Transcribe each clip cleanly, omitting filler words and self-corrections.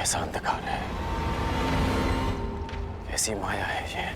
कैसा अंधकार है, कैसी माया है ये।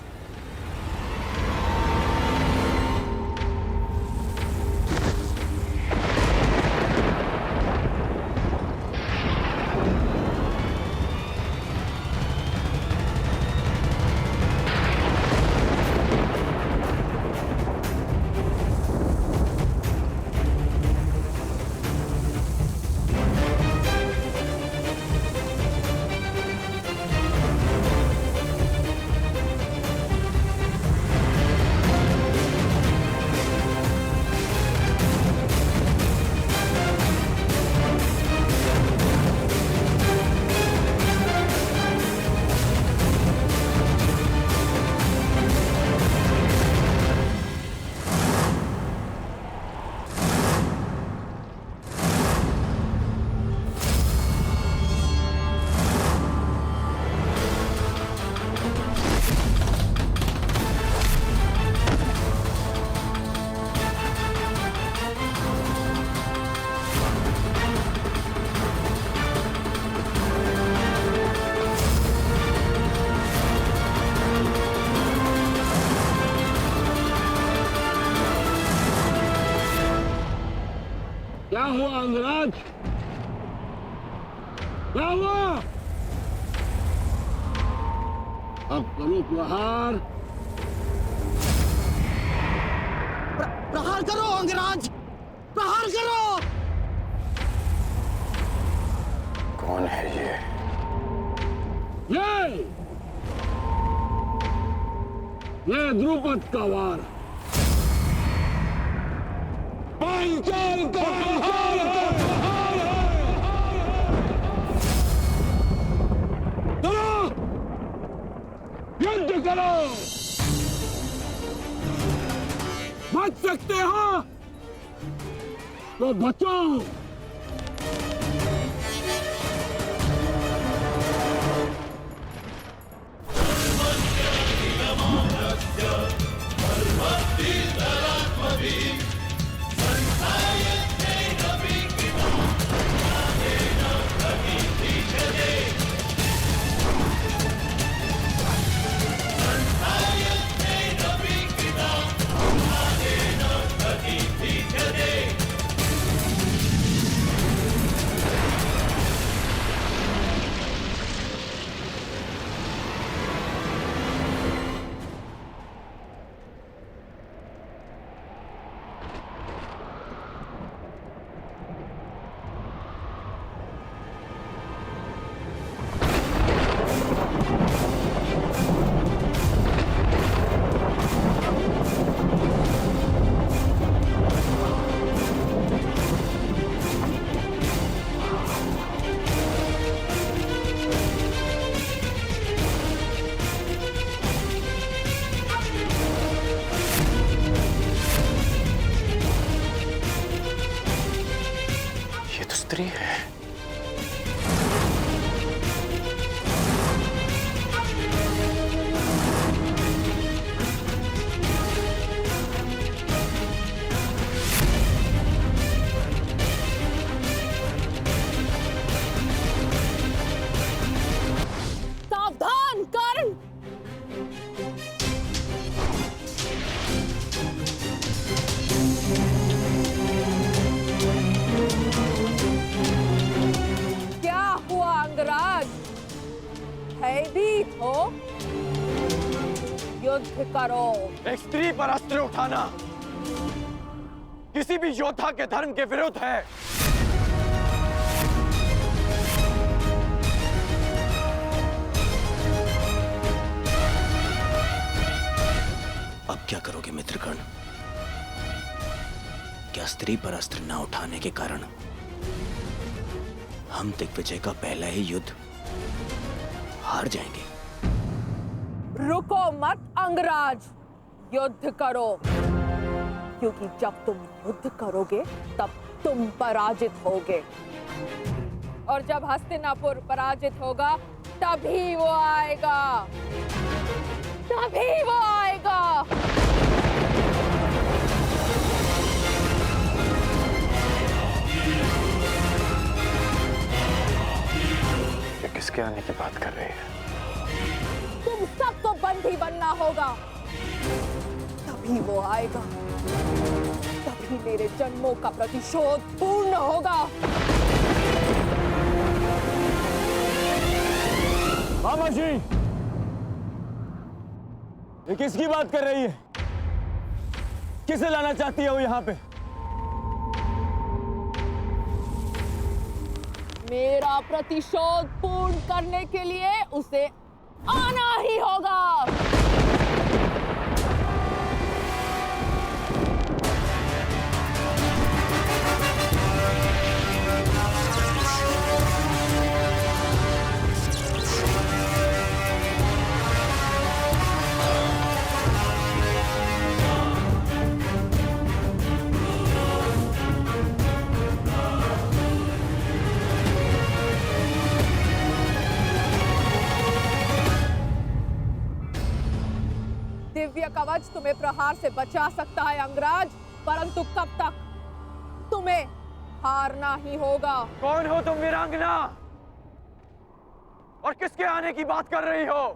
क्या हुआ अंगराज? क्या हुआ? अब करो प्रहार। प्रहार करो अंगराज, प्रहार करो। कौन है ये? ये द्रुपद का वार। पांचाल का प्रहार है। चलो युद्ध करो। बच सकते हो तो बचो। स्त्री है। सावधान कर्ण। भयभीत हो? युद्ध करो। एक स्त्री पर अस्त्र उठाना किसी भी योद्धा के धर्म के विरुद्ध है। अब क्या करोगे मित्रगण? क्या स्त्री पर अस्त्र न उठाने के कारण हम दिग्विजय का पहला ही युद्ध हार जाएंगे? रुको मत अंगराज, युद्ध करो, क्योंकि जब तुम युद्ध करोगे तब तुम पराजित होगे, और जब हस्तिनापुर पराजित होगा तभी वो आएगा, तभी वो आएगा। ये किसकी किसके आने की बात कर रही है? तुम सबको बंदी बनना होगा, तभी वो आएगा, तभी मेरे जन्मों का प्रतिशोध पूर्ण होगा। मामा जी, ये किसकी बात कर रही है? किसे लाना चाहती है वो यहाँ पे? मेरा प्रतिशोध पूर्ण करने के लिए उसे आना ही होगा। दिव्य कवच तुम्हें प्रहार से बचा सकता है अंगराज, परंतु कब तक? तुम्हें हारना ही होगा। कौन हो तुम वीरांगना? और किसके आने की बात कर रही हो?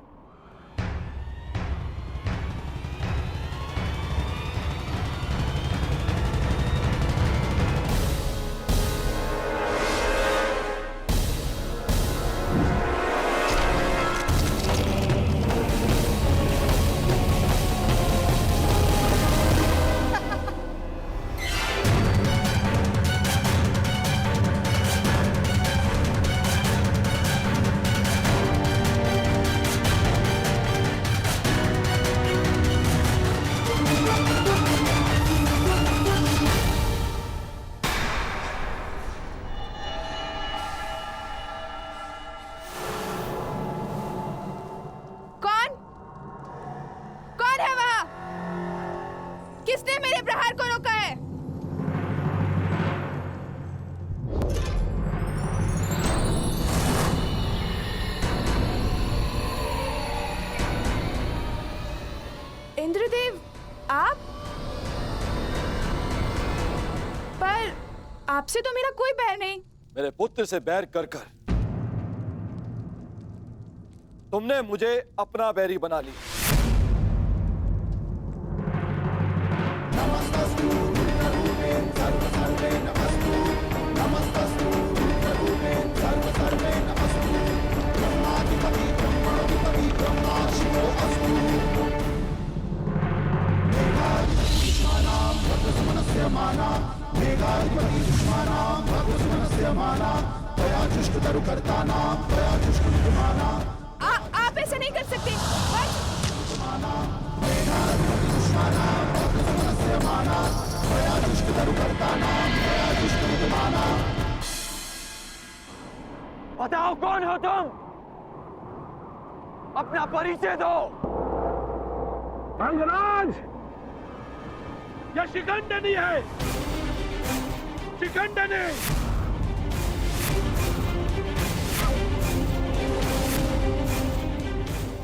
कौन है वहां? किसने मेरे प्रहार को रोका है? इंद्रदेव, आप? पर आपसे तो मेरा कोई बैर नहीं। मेरे पुत्र से बैर कर कर तुमने मुझे अपना बैरी बना लिया। आप ऐसा नहीं कर सकते। बताओ कौन हो तुम? अपना परिचय दो। अंगराज, यह शिखंडनी है, शिखंडनी।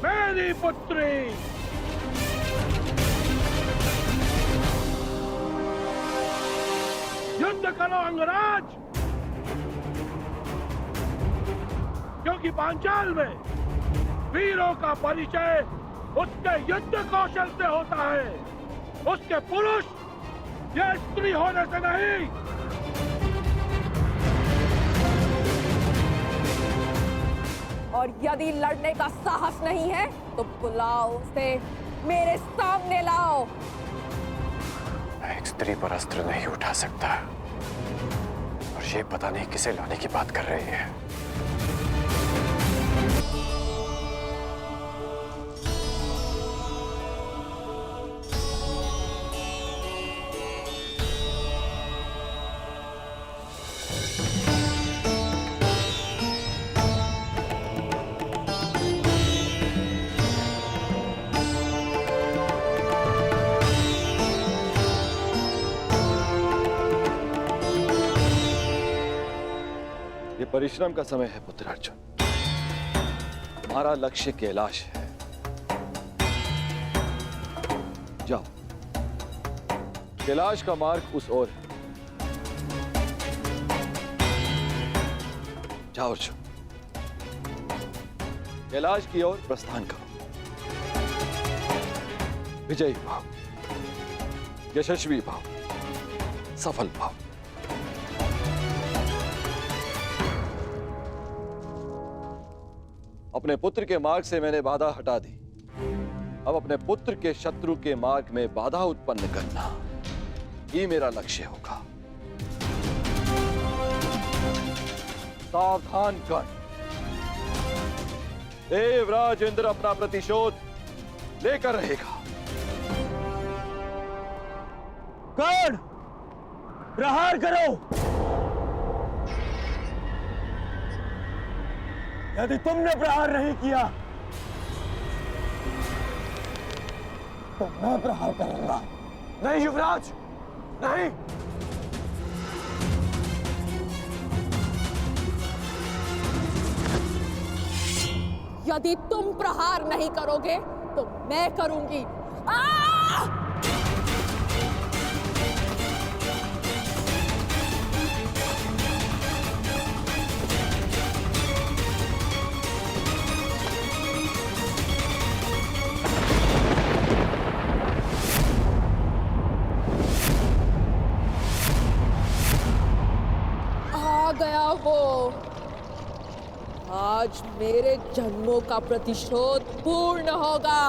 मेरी पुत्री। युद्ध करो अंगराज, क्योंकि पांचाल में वीरों का परिचय उसके युद्ध कौशल से होता है, उसके पुरुष या स्त्री होने से नहीं। और यदि लड़ने का साहस नहीं है तो बुलाओ उसे, मेरे सामने लाओ। मैं एक स्त्री पर अस्त्र नहीं उठा सकता, और ये पता नहीं किसे लाने की बात कर रही है। ये परिश्रम का समय है पुत्र अर्जुन। तुम्हारा लक्ष्य कैलाश है। जाओ, कैलाश का मार्ग उस ओर है। जाओ अर्जुन। कैलाश की ओर प्रस्थान करो। विजयी भाव, यशस्वी भाव, सफल भाव। अपने पुत्र के मार्ग से मैंने बाधा हटा दी। अब अपने पुत्र के शत्रु के मार्ग में बाधा उत्पन्न करना ही मेरा लक्ष्य होगा। सावधान कर। देवराज इंद्र अपना प्रतिशोध लेकर रहेगा। कर्ण, प्रहार करो। यदि तुमने प्रहार नहीं किया तो मैं प्रहार करूंगा। नहीं युवराज, नहीं। यदि तुम प्रहार नहीं करोगे तो मैं करूंगी। आ गया वो। आज मेरे जन्मों का प्रतिशोध पूर्ण होगा।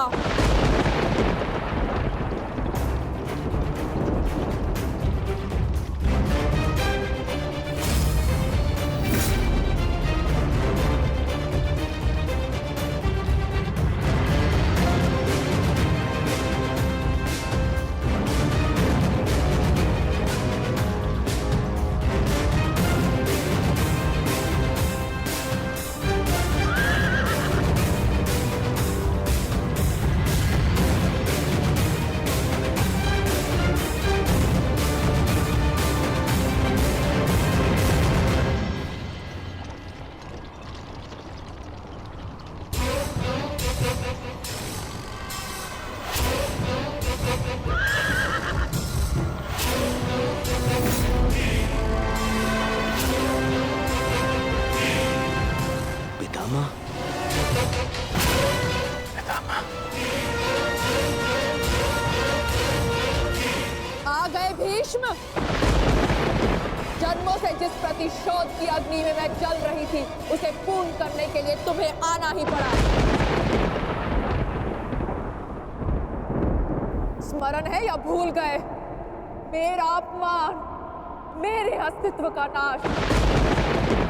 आ गए भीष्म। जन्मों से जिस प्रतिशोध की अग्नि में मैं जल रही थी उसे पूर्ण करने के लिए तुम्हें आना ही पड़ा। स्मरण है या भूल गए? मेरा अपमान, मेरे अस्तित्व का नाश।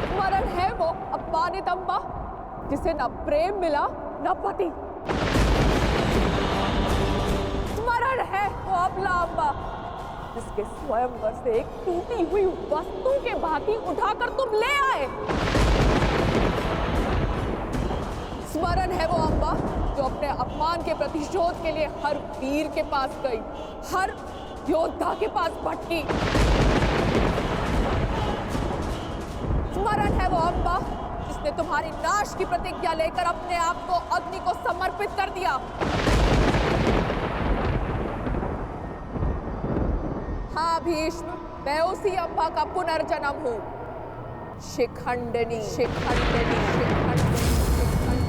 स्मरण है वो अपमानित अम्बा जिसे न प्रेम मिला न पति। स्मरण है वो अबला अम्बा जिसके स्वयंवर से एक टूटी हुई वस्तु के भांति उठाकर तुम ले आए। स्मरण है वो अम्बा जो अपने अपमान के प्रतिशोध के लिए हर वीर के पास गई, हर योद्धा के पास भटकी। स्मरण है वो अम्बा जिसने तुम्हारी नाश की प्रतिज्ञा लेकर अपने आप को अग्नि को समर्पित कर दिया। हाँ भीष्म, मैं उसी अम्बा का पुनर्जन्म हूँ। शिखंडिनी, शिखंडिनी, शिखंडिनी, शिखंडिनी।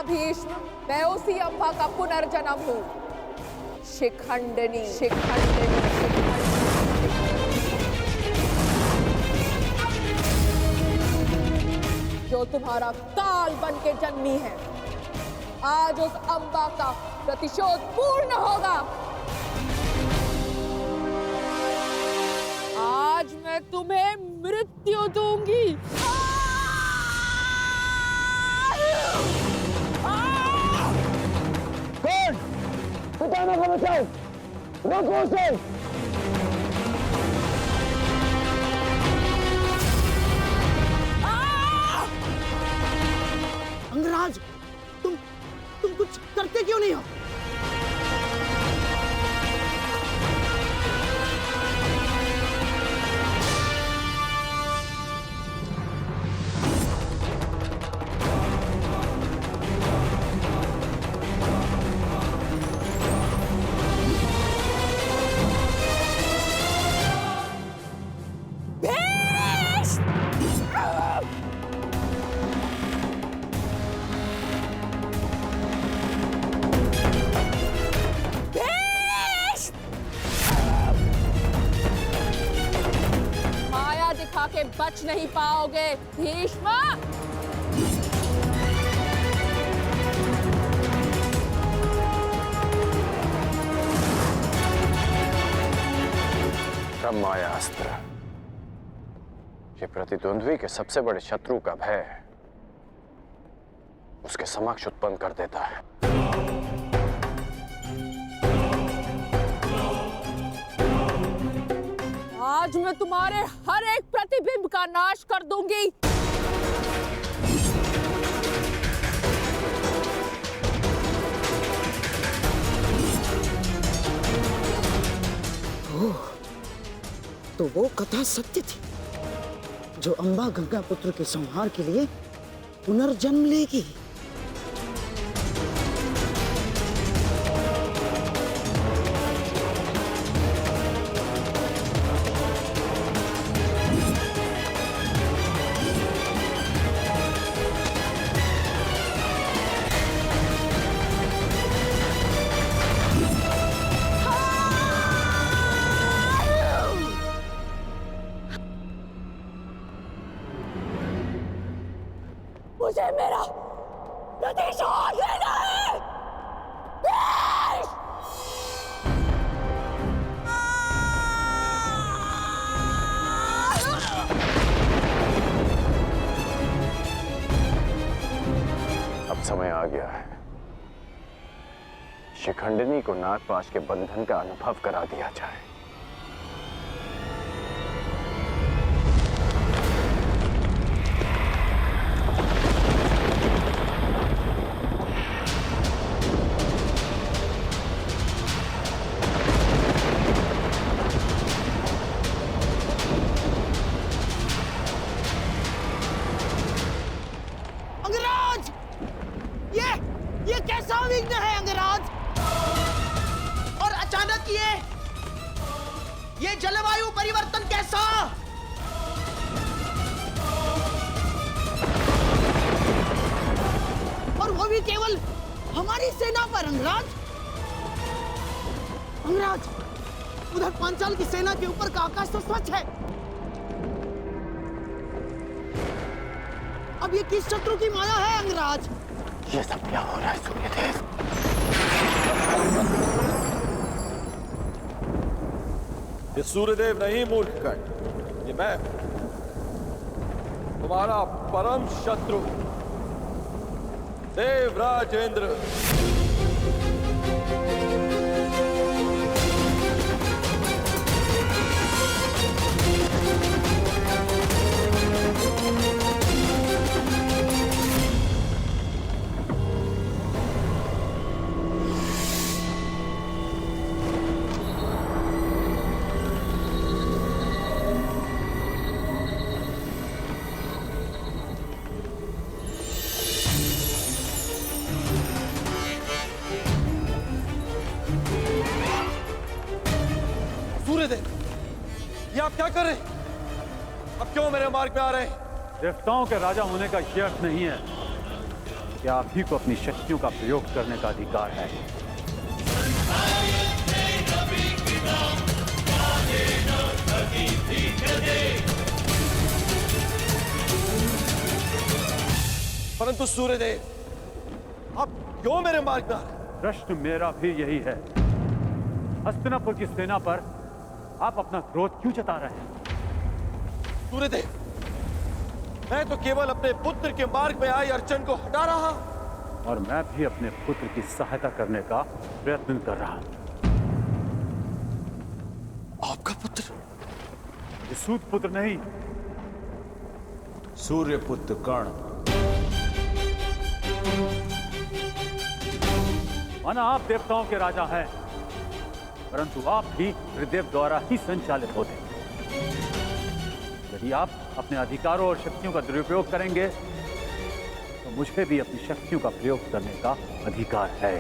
भीष्म, मैं उसी अम्बा का पुनर्जन्म हूँ। शिखंडिनी, शिखंडिनी, शिखंडिनी। जो तुम्हारा काल बन के जन्मी है, आज उस अम्बा का प्रतिशोध पूर्ण होगा। आज मैं तुम्हें मृत्यु दूंगी। पितामह को बचाओ, रोको उसे। अंगराज, तुम कुछ करते क्यों नहीं हो? दिखा के बच नहीं पाओगे भीष्म। ब्रह्माया अस्त्र, ये प्रतिद्वंद्वी के सबसे बड़े शत्रु का भय उसके समक्ष उत्पन्न कर देता है। आज मैं तुम्हारे हर एक प्रतिबिंब का नाश कर दूंगी। ओह, तो वो कथा सत्य थी जो अंबा गंगा पुत्र के संहार के लिए पुनर्जन्म लेगी। मुझे मेरा प्रतिशोध लेना है। अब समय आ गया है, शिखंडिनी को नागपाश के बंधन का अनुभव करा दिया जाए। अंगराज, ये कैसा विघ्न है अंगराज? और अचानक ये जलवायु परिवर्तन कैसा? और वो भी केवल हमारी सेना पर अंगराज। अंगराज, उधर पांचाल की सेना के ऊपर का आकाश तो स्वच्छ है। अब ये किस शत्रु की माया है अंगराज? ये सब क्या हो रहा है सूर्यदेव? ये सूर्यदेव नहीं मूर्खकण, ये मैं, तुम्हारा परम शत्रु देवराजेंद्र। सूर्यदेव, ये आप क्या कर रहे हैं? अब क्यों मेरे मार्ग में आ रहे हैं? देवताओं के राजा होने का यह अर्थ नहीं है कि आप ही को अपनी शक्तियों का प्रयोग करने का अधिकार है। परंतु सूर्यदेव, आप क्यों मेरे मार्ग में आ रहे हैं? प्रश्न मेरा भी यही है। हस्तिनापुर की सेना पर आप अपना क्रोध क्यों जता रहे हैं? सूर्यदेव, मैं तो केवल अपने पुत्र के मार्ग में आई अड़चन को हटा रहा, और मैं भी अपने पुत्र की सहायता करने का प्रयत्न कर रहा हूं। आपका पुत्र? ये सूत पुत्र नहीं, सूर्यपुत्र कर्ण। माना आप देवताओं के राजा हैं, परंतु आप भी त्रिदेव द्वारा ही संचालित होते हैं। यदि आप अपने अधिकारों और शक्तियों का दुरुपयोग करेंगे तो मुझे भी अपनी शक्तियों का प्रयोग करने का अधिकार है।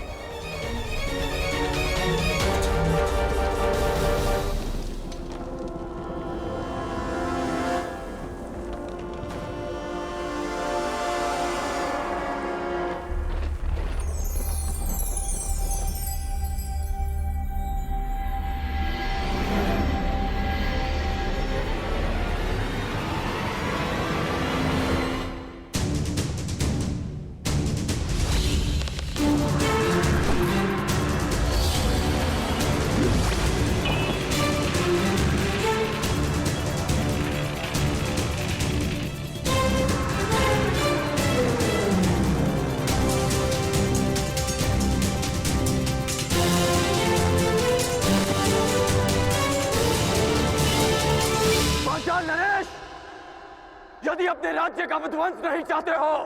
यदि अपने राज्य का विध्वंस नहीं चाहते हो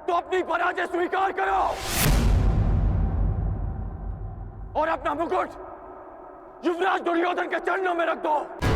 तो अपनी पराजय स्वीकार करो और अपना मुकुट युवराज दुर्योधन के चरणों में रख दो।